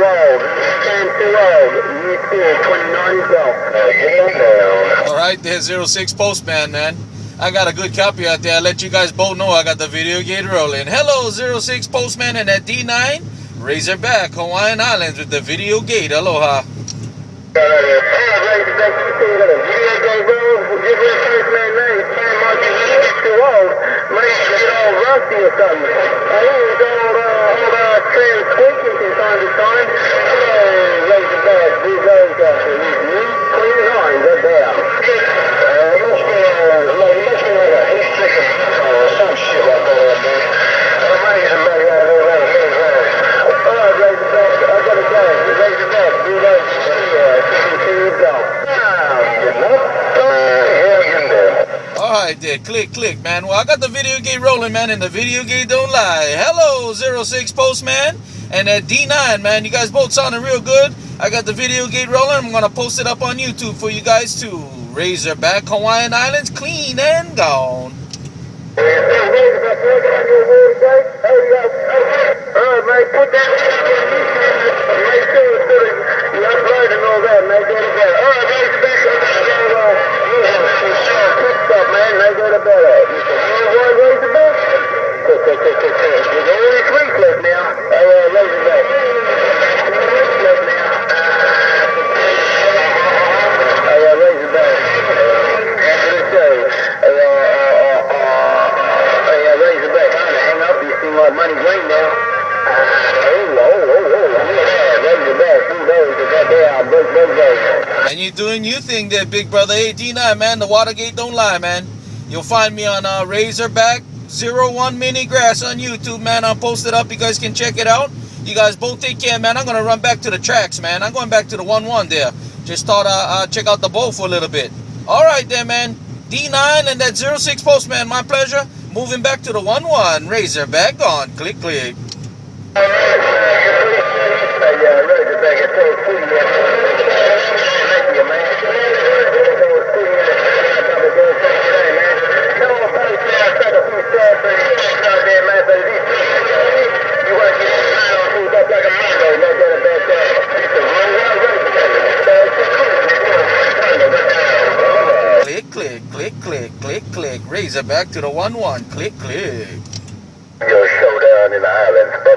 old. 10 too old. You still 29 yourself. All right, there's 06 Postman, man. I got a good copy out there. I'll let you guys both know I got the video gate rolling. Hello, 06 Postman and that D9. Razorback, Hawaiian Islands with the video gate. Aloha. Razorback, you still got a video gate roll? Give your first man name. Time mark is too old. Maybe get all rusty or something. I hear it's old trans tweaking from time to time. Razorback, Bulldozer, new clean lines up there. Some shit like that, man. Amazing, man. Alright, Razorback, I gotta go. Razorback, Alright there, click, man. Well, I got the video gate rolling, man, and the video gate don't lie. Hello, 06 Postman and that D9, man. You guys both sounding real good. I got the video gate rolling. I'm gonna post it up on YouTube for you guys too. Razorback, Hawaiian Islands, clean and gone. Razorback, alright, man, put that make sure you upload and all that, man. Alright, Razorback, stuff, man. They go to bed at. You said, you know what, Razorback? There's only 3 clip now. Razorback. 3 clip now. Razorback. After the show. Razorback. I'm gonna hang up. You seem like money's late now. Razorback. Who knows? That day I'll break both days. And you doing your thing there, big brother. Hey, D9, man, the Watergate don't lie, man. You'll find me on Razorback 01 Mini Grass on YouTube, man. I'll post it up. You guys can check it out. You guys both take care, man. I'm going to run back to the tracks, man. I'm going back to the 1-1 there. Just thought I'd check out the bowl for a little bit. All right there, man. D9 and that 06 Postman, my pleasure. Moving back to the 1-1. Razorback gone. Click. Razorback, it's so cool, Click. Razorback to the 1-1. Click. Your showdown in the islands.